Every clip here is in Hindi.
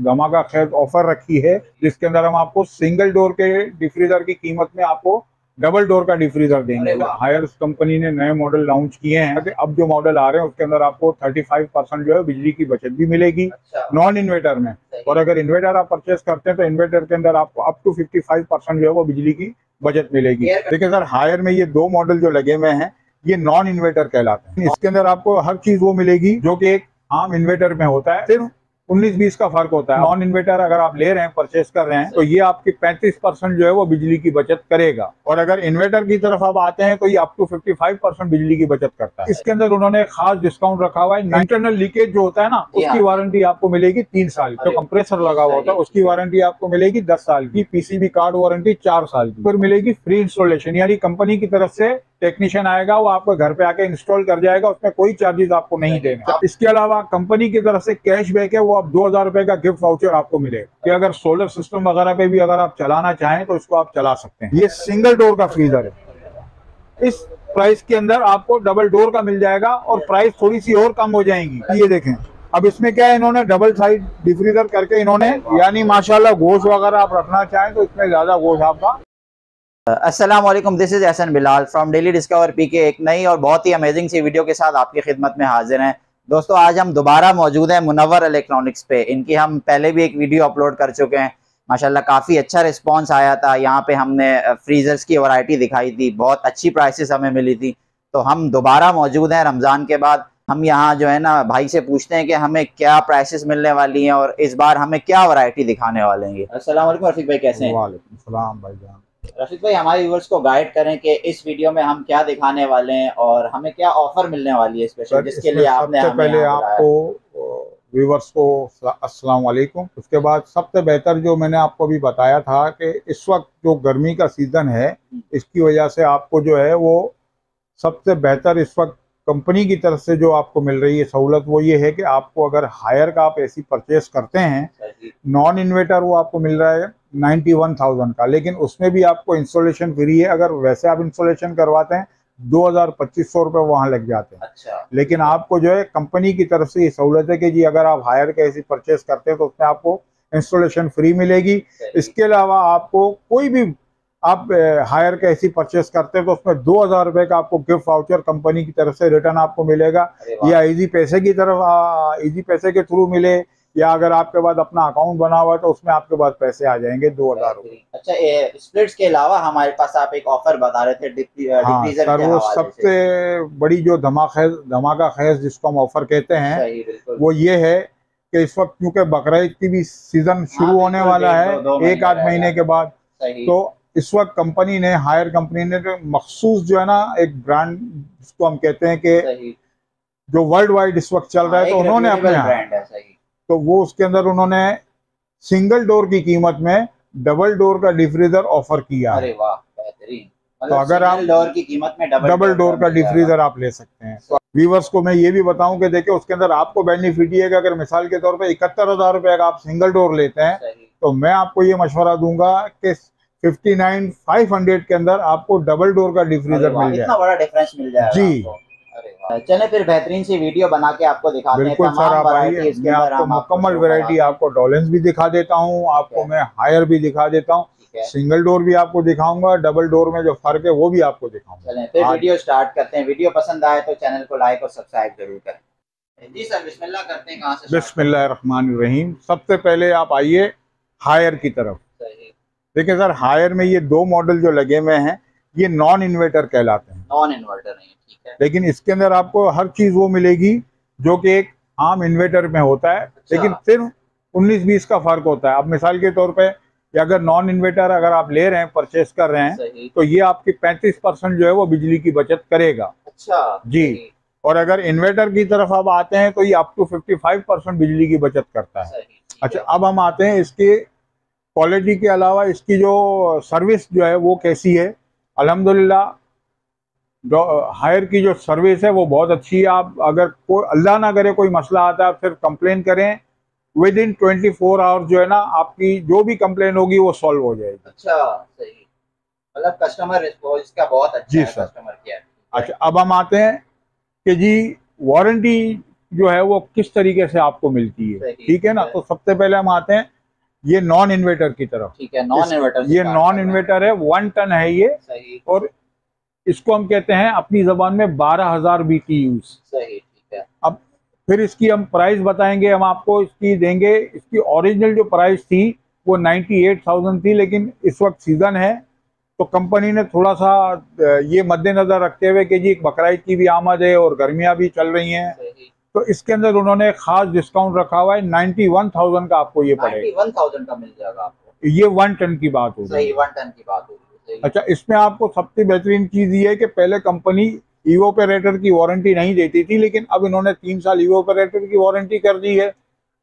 धमाका खैर ऑफर रखी है, जिसके अंदर हम आपको सिंगल डोर के डिफ्रीजर की कीमत में आपको डबल डोर का डिफ्रीजर देंगे। हायर कंपनी ने नए मॉडल लॉन्च किए हैं। अब जो मॉडल आ रहे हैं उसके अंदर आपको 35% जो है बिजली की बचत भी मिलेगी नॉन इन्वर्टर में। और अगर इन्वर्टर आप परचेस करते हैं तो इन्वर्टर के अंदर आपको अप टू 55% जो है वो बिजली की बचत मिलेगी। देखिए सर, हायर में ये दो मॉडल जो लगे हुए हैं ये नॉन इन्वर्टर कहलाते हैं। इसके अंदर आपको हर चीज वो मिलेगी जो कि एक आम इन्वर्टर में होता है, सिर्फ 19-20 का फर्क होता है। नॉन इन्वर्टर अगर आप ले रहे हैं, परचेस कर रहे हैं, तो ये आपकी 35% जो है वो बिजली की बचत करेगा। और अगर इन्वर्टर की तरफ आप आते हैं तो ये अप टू 55% बिजली की बचत करता है। इसके अंदर उन्होंने खास डिस्काउंट रखा हुआ है। इंटरनल लीकेज जो होता है ना, उसकी वारंटी आपको मिलेगी 3 साल की। जो कंप्रेसर लगा हुआ होता है उसकी वारंटी आपको मिलेगी 10 साल की। पीसीबी कार्ड वारंटी 4 साल की। फिर मिलेगी फ्री इंस्टॉलेशन, यानी कंपनी की तरफ से टेक्नीशियन आएगा, वो आपको घर पे आके इंस्टॉल कर जाएगा, उसमें कोई चार्जेस आपको नहीं देना। इसके अलावा कंपनी की तरफ से कैशबैक है, वो आप 2000 रुपए का गिफ्ट वाउचर आपको मिलेगा कि अगर सोलर सिस्टम वगैरह पे भी अगर आप चलाना चाहें तो इसको आप चला सकते हैं। ये सिंगल डोर का फ्रीजर है। इस प्राइस के अंदर आपको डबल डोर का मिल जाएगा और प्राइस थोड़ी सी और कम हो जाएंगी। ये देखें, अब इसमें क्या है, इन्होंने डबल साइड डिफ्रीजर करके इन्होंने, यानी माशाल्लाह गोश्त वगैरह आप रखना चाहें तो इसमें ज्यादा गोश्त आपका। अस्सलाम वालेकुम, this is Ehsan Bilal from daily discover PK. एक नई और बहुत ही अमेजिंग सी वीडियो के साथ आपकी खिदमत में हाजिर हैं। दोस्तों, आज हम दोबारा मौजूद हैं मुनव्वर इलेक्ट्रॉनिक्स पे। इनकी हम पहले भी एक वीडियो अपलोड कर चुके हैं, माशाल्लाह काफ़ी अच्छा रिस्पांस आया था। यहाँ पे हमने फ्रीजर्स की वैरायटी दिखाई थी, बहुत अच्छी प्राइसेस हमें मिली थी। तो हम दोबारा मौजूद हैं रमज़ान के बाद। हम यहाँ जो है ना भाई से पूछते हैं कि हमें क्या प्राइसेस मिलने वाली हैं और इस बार हमें क्या वैरायटी दिखाने वाले हैं। अस्सलाम वालेकुम रफीक भाई, कैसे हैं? वालेकुम सलाम भाईजान। रफीक भाई, हमारे व्यूअर्स को गाइड करें कि इस वीडियो में हम क्या दिखाने वाले हैं और हमें क्या ऑफर मिलने वाली है स्पेशल, जिसके लिए आपने सबसे पहले आपको व्यूअर्स को अस्सलाम वालेकुम। उसके बाद सबसे बेहतर जो मैंने आपको भी बताया था कि इस वक्त जो गर्मी का सीजन है, इसकी वजह से आपको जो है वो सबसे बेहतर इस वक्त कंपनी की तरफ से जो आपको मिल रही है सहूलत, वो ये है कि आपको अगर हायर का आप एसी परचेस करते हैं, नॉन इन्वर्टर, वो आपको मिल रहा है 91,000 का, लेकिन उसमें भी आपको इंस्टॉलेशन फ्री है। अगर वैसे आप इंस्टॉलेशन करवाते हैं 2,000-2,500 रुपये वहाँ लग जाते हैं। अच्छा। लेकिन आपको जो है कंपनी की तरफ से ये सहूलत है कि जी अगर आप हायर का एसी परचेस करते हैं तो उसमें आपको इंस्टॉलेशन फ्री मिलेगी। इसके अलावा आपको कोई भी आप हायर का एसी परचेस करते हैं तो उसमें 2,000 रुपये का आपको गिफ्ट वाउचर कंपनी की तरफ से रिटर्न आपको मिलेगा, या इजी पैसे की तरफ इजी पैसे के थ्रू मिले, या अगर आपके पास अपना अकाउंट बना हुआ है तो उसमें आपके पास पैसे आ जाएंगे 2,000 रुपये। अच्छा, स्प्लिट्स के अलावा हमारे पास आप एक ऑफर बता रहे थे हाँ सर, वो सबसे बड़ी जो धमाका खैज जिसको हम ऑफर कहते हैं, वो ये है कि इस वक्त क्योंकि बकरीद की भी सीजन शुरू होने वाला है 1-8 महीने के बाद, तो इस वक्त कंपनी ने, हायर कंपनी ने मखसूस जो है ना एक ब्रांड जिसको हम कहते हैं कि जो वर्ल्ड वाइड इस वक्त चल रहा है, तो उन्होंने अपने यहाँ, तो वो उसके अंदर उन्होंने सिंगल डोर की कीमत में डबल डोर का डिफ्रीजर ऑफर किया। अरे वाह, बेहतरीन। तो अगर आप डोर की कीमत में डबल डोर का डिफ्रीजर आप ले सकते हैं। तो व्यूवर्स को मैं ये भी बताऊं कि देखिए उसके अंदर आपको बेनिफिट ये है कि अगर मिसाल के तौर पे 71,000 रुपये का आप सिंगल डोर लेते हैं, तो मैं आपको ये मशवरा दूंगा कि 59,500 के अंदर आपको डबल डोर का डिफ्रीजर मिल जाए। इतना बड़ा डिफरेंस मिल जाएगा जी। चले फिर बेहतरीन सी वीडियो बना के आपको दिखाते हैं। बिल्कुल सर, आप आइए, मैं आपको मुकम्मल वैरायटी, आपको डॉलेंस भी दिखा देता हूँ, आपको मैं हायर भी दिखा देता हूँ, सिंगल डोर भी आपको दिखाऊंगा, डबल डोर में जो फर्क है वो भी आपको दिखाऊंगा। चलें फिर वीडियो स्टार्ट करते हैं। वीडियो पसंद आए तो चैनल को लाइक और सब्सक्राइब जरूर करें। जी सर, बिस्मिल्लाह करते हैं। कहाँ से? बिस्मिल्लाहिर्रहमानिर्रहीम। सबसे पहले आप आइए हायर की तरफ। देखिए सर, हायर में ये दो मॉडल जो लगे हुए हैं ये नॉन इन्वर्टर कहलाते हैं। नॉन इन्वर्टर नहीं, ठीक है, लेकिन इसके अंदर आपको हर चीज वो मिलेगी जो कि एक आम इन्वर्टर में होता है। अच्छा। लेकिन सिर्फ 19-20 का फर्क होता है। अब मिसाल के तौर पे अगर नॉन इन्वर्टर अगर आप ले रहे हैं, परचेस कर रहे हैं, तो ये आपकी 35% जो है वो बिजली की बचत करेगा। अच्छा जी। और अगर इन्वर्टर की तरफ आप आते हैं तो ये अप टू 55% बिजली की बचत करता है। अच्छा, अब हम आते हैं इसके क्वालिटी के अलावा इसकी जो सर्विस जो है वो कैसी है। अल्हम्दुलिल्लाह हायर की जो सर्विस है वो बहुत अच्छी है। आप अगर कोई अल्लाह ना करे कोई मसला आता है, आप सिर्फ कंप्लेन करें, विद इन 24 आवर्स जो है ना आपकी जो भी कंप्लेन होगी वो सॉल्व हो जाएगी। अच्छा, सही, मतलब कस्टमर रिस्पॉन्स का बहुत अच्छा जी है, सर। Customer care. अच्छा, अब हम आते हैं कि जी वारंटी जो है वो किस तरीके से आपको मिलती है, ठीक है ना। तो सबसे पहले हम आते हैं ये नॉन इन्वर्टर की तरफ। ठीक है, नॉन इन्वर्टर, ये नॉन इन्वर्टर है, 1 टन है ये। सही। और इसको हम कहते हैं अपनी जबान में 12,000 BTUs। सही, ठीक है। अब फिर इसकी हम प्राइस बताएंगे, हम आपको इसकी देंगे। इसकी ओरिजिनल जो प्राइस थी वो 98,000 थी, लेकिन इस वक्त सीजन है तो कंपनी ने थोड़ा सा ये मद्देनजर रखते हुए कि जी बकरीद की भी आमद है और गर्मियां भी चल रही हैं, तो इसके अंदर उन्होंने एक खास डिस्काउंट रखा हुआ है। 91,000 का आपको ये पड़ेगा। 91,000 का मिल जाएगा आपको। ये 1 टन की बात होगी। सही, 1 टन की बात होगी। अच्छा, इसमें आपको सबसे बेहतरीन चीज ये है कि पहले कंपनी इवोपरेटर की वारंटी नहीं देती थी, लेकिन अब इन्होंने 3 साल इवोपरेटर की वारंटी कर दी है,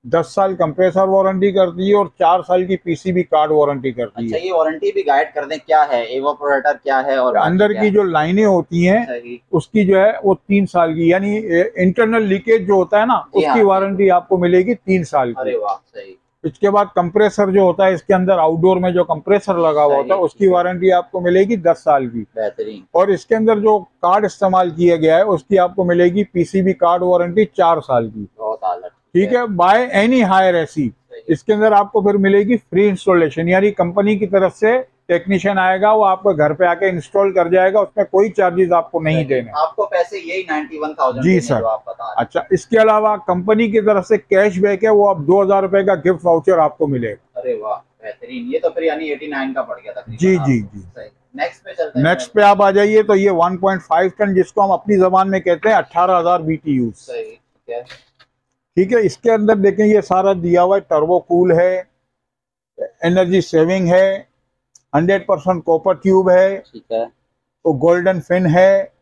10 साल कंप्रेसर वारंटी कर दी है और 4 साल की PCB कार्ड वारंटी कर दी है। अच्छा, ये वारंटी भी गाइड कर दें क्या है, इवोपरेटर क्या है और अंदर की जो लाइनें होती हैं उसकी जो है वो 3 साल की, यानी इंटरनल लीकेज जो होता है ना, उसकी वारंटी आपको मिलेगी 3 साल की। अरे वाह, सही। इसके बाद कंप्रेसर जो होता है, इसके अंदर आउटडोर में जो कंप्रेसर लगा हुआ होता है उसकी वारंटी आपको मिलेगी 10 साल की। बेहतरीन। और इसके अंदर जो कार्ड इस्तेमाल किया गया है उसकी आपको मिलेगी PCB कार्ड वारंटी 4 साल की। बहुत आला, ठीक है। बाय एनी हायर एसी इसके अंदर आपको फिर मिलेगी फ्री इंस्टॉलेशन, यानी कंपनी की तरफ से टेक्नीशियन आएगा, वो आपको घर पे आके इंस्टॉल कर जाएगा, उसमें कोई चार्जेस आपको नहीं देने। आपको पैसे यही 91,000 जी सर। आप बता रहे हैं। अच्छा, इसके अलावा कंपनी की तरफ से कैशबैक है, वो आप 2,000 रुपए का गिफ्ट वाउचर आपको मिलेगा। अरे वाह, बेहतरीन। ये तो फिर यानी 89 का पड़ गया था। जी जी जी। नेक्स्ट पे चलते हैं। नेक्स्ट पे आप आ जाइए तो ये 1.5 टन, जिसको हम अपनी जबान में कहते हैं 18,000 BTUs। सही, ठीक है। ठीक है। इसके अंदर देखें ये सारा दिया हुआ है, टर्बो कूल है, एनर्जी सेविंग है, 100% कॉपर ट्यूब है, ठीक है। तो गोल्डन फिन है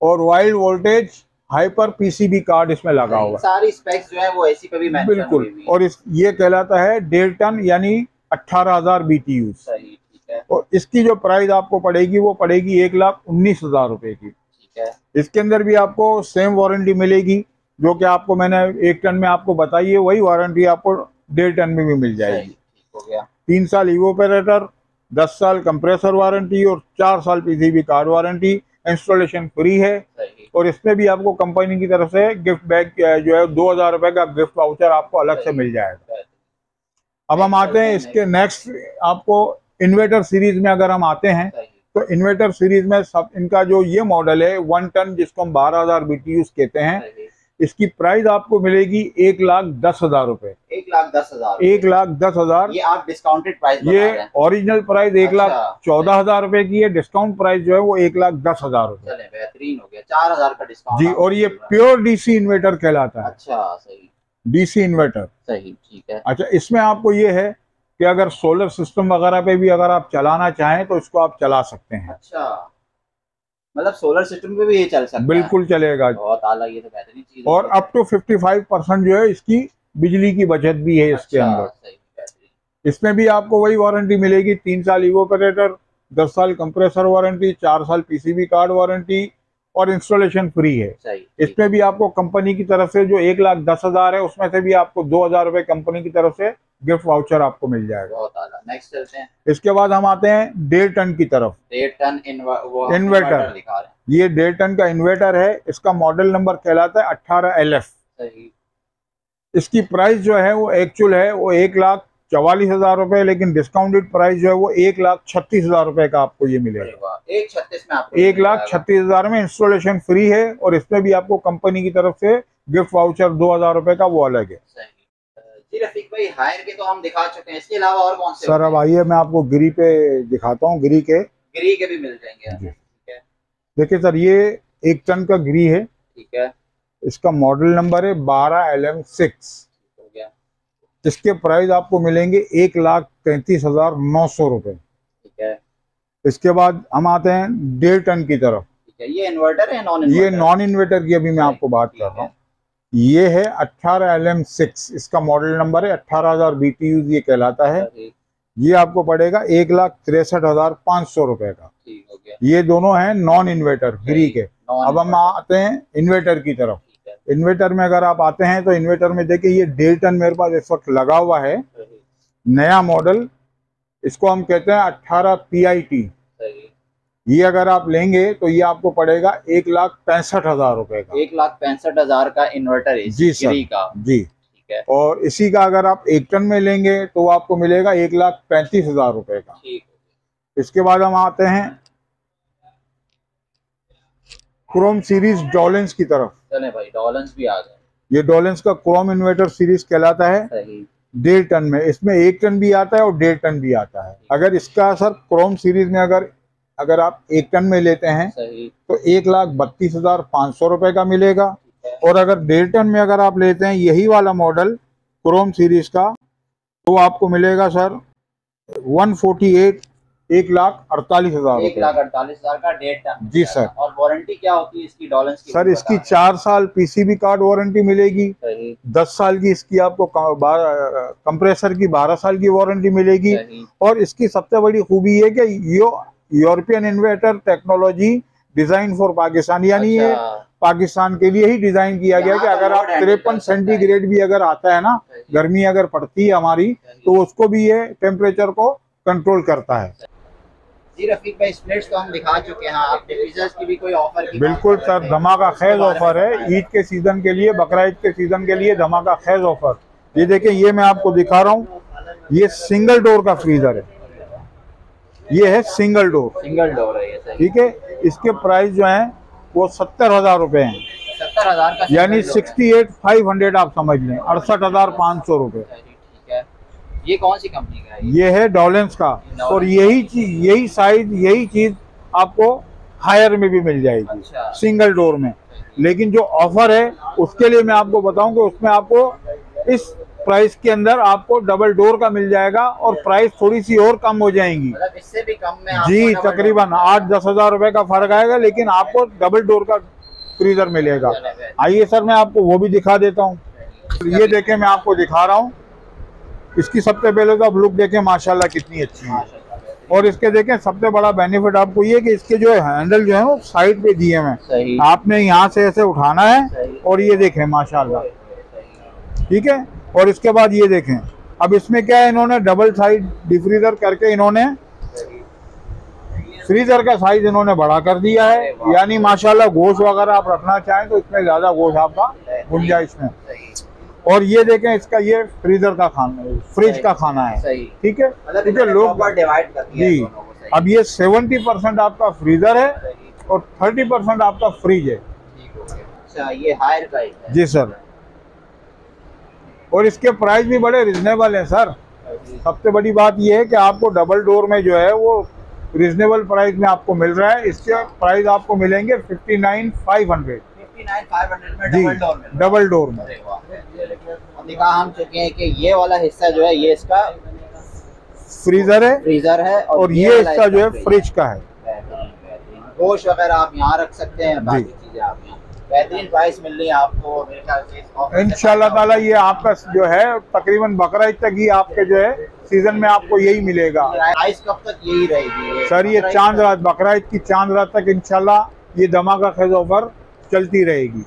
और wild voltage hyper PCB card इसमें लगा हुआ है। सारी स्पेक्स जो है वो एसी पे भी मेंशन हुई बिल्कुल। हुई है। और इस ये कहलाता है 1.5 टन यानी 18,000 BTUs। सही, ठीक है। और इसकी जो प्राइस आपको पड़ेगी वो पड़ेगी 1,19,000 रुपए की। ठीक है। इसके अंदर भी आपको सेम वारंटी मिलेगी, जो कि आपको मैंने 1 टन में आपको बताई है, वही वारंटी आपको 1.5 टन में भी मिल जाएगी। ठीक हो गया। 3 साल इवोपरेटर, 10 साल कंप्रेसर वारंटी और 4 साल PCB card warranty. Installation free है और इसमें भी आपको कंपनी की तरफ से गिफ्ट बैग जो है 2,000 रुपए का गिफ्ट वाउचर आपको अलग से मिल जाएगा। अब हम आते हैं इसके नेक्स्ट, आपको इन्वर्टर सीरीज में अगर हम आते हैं तो इन्वर्टर सीरीज में सब इनका जो ये मॉडल है 1 टन, जिसको हम 12,000 BTUs कहते हैं, इसकी प्राइस आपको मिलेगी 1,10,000 रुपए। 1,10,000। 1,10,000। ये आप डिस्काउंटेड प्राइस बता रहे हैं। ओरिजिनल प्राइस 1,14,000 रुपए की है, डिस्काउंट प्राइस जो है वो 1,10,000 रुपए। चले, बेहतरीन हो गया, 4,000 का डिस्काउंट जी। और ये प्योर DC इन्वर्टर कहलाता है। अच्छा, सही। DC inverter. सही, ठीक है। अच्छा, इसमें आपको ये है कि अगर सोलर सिस्टम वगैरह पे भी अगर आप चलाना चाहें तो इसको आप चला सकते हैं। अच्छा, मतलब सोलर सिस्टम पे भी ये चल सकता है? बिल्कुल चलेगा। बहुत आला, ये तो बेहतरीन चीज है। और अप टू 55% जो है इसकी बिजली की बचत भी है इसके अंदर। इसमें भी आपको वही वारंटी मिलेगी, 3 साल इवोपरेटर, 10 साल कंप्रेसर वारंटी, 4 साल PCB कार्ड वारंटी और इंस्टॉलेशन फ्री है। इसमें भी आपको कंपनी की तरफ से जो 1,10,000 है उसमें से भी आपको 2,000 रुपए कंपनी की तरफ से गिफ्ट वाउचर आपको मिल जाएगा। बहुत आला। नेक्स्ट चलते हैं। इसके बाद हम आते हैं 1.5 टन की तरफ। 1.5 टन इन्वर्टर दिखा रहे हैं। ये 1.5 टन का इन्वर्टर है, इसका मॉडल नंबर कहलाता है 18LF। सही। इसकी इसकी प्राइस जो है वो एक्चुअल है वो 1,44,000 रुपए, लेकिन डिस्काउंटेड प्राइस जो है वो 1,36,000 रुपए का आपको ये मिलेगा। 1,36 में आपको 1,36,000 में इंस्टॉलेशन फ्री है और इसमें भी आपको कंपनी की तरफ से गिफ्ट वाउचर 2,000 रुपए का वो अलग है। जी रफीक भाई, हायर के तो हम दिखा चुके हैं, इसके अलावा और कौन से? सर अब आइए मैं आपको गिरी पे दिखाता हूँ। गिरी के भी मिल जाएंगे। देखिए सर, ये 1 टन का गिरी है। ठीक है। इसका मॉडल नंबर है 12LM6। हो गया। इसके प्राइस आपको मिलेंगे 1,33,900 रुपए। ठीक है। इसके बाद हम आते हैं 1.5 टन की तरफ। ठीक है। ये इन्वर्टर है नॉन इन्वर्टर? ये नॉन इन्वर्टर की अभी मैं आपको बात कर रहा हूँ। ये है 18LM6, इसका मॉडल नंबर है 18,000 BTUs ये कहलाता है। ये आपको पड़ेगा 1,63,500 रुपए का। ठीक हो गया। ये दोनों हैं नॉन इन्वर्टर गिरी के। अब हम आते हैं इन्वर्टर की तरफ। इन्वर्टर में अगर आप आते हैं तो इन्वर्टर में देखिए ये 1.5 टन मेरे पास इस वक्त लगा हुआ है, नया मॉडल। इसको हम कहते हैं 18 PIT। ये अगर आप लेंगे तो ये आपको पड़ेगा 1,65,000 रुपए का। 1,65,000 का इन्वर्टर है जी सर का। जी। ठीक है। और इसी का अगर आप 1 टन में लेंगे तो आपको मिलेगा 1,35,000 रुपए का। ठीक। इसके बाद हम आते हैं क्रोम सीरीज डॉलेंस की तरफ। चले भाई, डॉलेंस भी आ गए। ये डॉलेंस का क्रोम इन्वर्टर सीरीज कहलाता है। 1.5 टन में, इसमें 1 टन भी आता है और 1.5 टन भी आता है। अगर इसका सर क्रोम सीरीज में अगर आप 1 टन में लेते हैं तो 1,32,500 रुपए का मिलेगा। और अगर 1.5 टन में अगर आप लेते हैं यही वाला मॉडल क्रोम सीरीज का तो आपको मिलेगा सर 1,48,00,000 1,48,000 का 1.5 टन। जी सर। और वारंटी क्या होती है इसकी डॉलेंस की? सर इसकी 4 साल पीसीबी कार्ड वारंटी मिलेगी। 10 साल की इसकी आपको कंप्रेसर की 12 साल की वारंटी मिलेगी। और इसकी सबसे बड़ी खूबी है कि European inverter technology design for Pakistan, यानी ये पाकिस्तान के लिए ही डिजाइन किया गया कि अगर आप 53 सेंटीग्रेड भी अगर आता है ना, गर्मी अगर पड़ती है हमारी, तो उसको भी ये टेम्परेचर को कंट्रोल करता है। जी रफीक भाई, स्प्लिट्स तो हम दिखा चुके हैं, आप डिफ्यूजर्स की भी कोई ऑफर की? बिल्कुल सर, धमाका खैज ऑफर है ईद के सीजन के लिए, बकरा ईद के सीजन के लिए धमाका खैज ऑफर। ये देखें, ये मैं आपको दिखा रहा हूँ, ये सिंगल डोर का फ्रीजर है। ये है सिंगल डोर है ये। ठीक है। इसके प्राइस जो है वो 70,000 रुपए हैं। 70,000 का, यानी 68,500 आप समझ लें, 68,500 रुपए। ठीक है। ये कौन सी कंपनी का है? ये है डॉलेंस का। और यही चीज आपको हायर में भी मिल जाएगी। अच्छा। सिंगल डोर में। लेकिन जो ऑफर है उसके लिए मैं आपको बताऊं कि उसमें आपको इस प्राइस के अंदर आपको डबल डोर का मिल जाएगा और प्राइस थोड़ी सी और कम हो जाएंगी। मतलब इससे भी कम में जी, तकरीबन 8-10 हजार रुपए का फर्क आएगा, लेकिन आपको डबल डोर का फ्रीजर मिलेगा। आइए सर, मैं आपको वो भी दिखा देता हूँ। ये देखें, मैं आपको दिखा रहा हूँ। इसकी सबसे पहले तो आप लुक देखें, माशाल्लाह कितनी अच्छी है। और इसके देखें, सबसे बड़ा बेनिफिट आपको ये कि इसके जो हैंडल जो है वो साइड पे दिए हैं। आपने यहाँ से ऐसे उठाना है और ये देखें माशाल्लाह, ठीक है। और इसके बाद ये देखें, अब इसमें क्या है, इन्होंने डबल साइड डिफ्रीजर करके इन्होंने फ्रीजर का साइज इन्होंने बड़ा कर दिया है। यानी माशाल्लाह गोश्त वगैरह आप रखना चाहें तो इसमें ज्यादा गोश्त आपका गुंजाइश में। और ये देखें, इसका ये फ्रीजर का खाना, फ्रिज का खाना है। ठीक है। ठीक है, लोग डिवाइड करती है। जी, अब ये 70% आपका फ्रीजर है और 30% आपका फ्रिज है। अच्छा, ये हायर प्राइस है? जी सर। और इसके प्राइस भी बड़े रिजनेबल है सर। सबसे बड़ी बात यह है कि आपको डबल डोर में जो है वो रिजनेबल प्राइस में आपको मिल रहा है। इसके प्राइस आपको मिलेंगे 59,500 में जी, डबल डोर में। दिखा हम चुके हैं कि ये वाला हिस्सा जो है ये इसका फ्रीजर है और ये इसका जो है फ्रिज का है। गोश्त वगैरह आप यहाँ रख सकते हैं, बाकी चीजें आप यहाँ। बेहतरीन प्राइस मिल रही है आपको मेरे ख्याल से इंशाल्लाह ताला। ये आपका जो है तकरीबन बकरा ईद तक ही आपके जो है सीजन में आपको यही मिलेगा। प्राइस कब तक यही रहेगी सर? ये चांद रात, बकरा ईद की चांद रात तक इंशाल्लाह ये धमाका खेज ऑफर चलती रहेगी।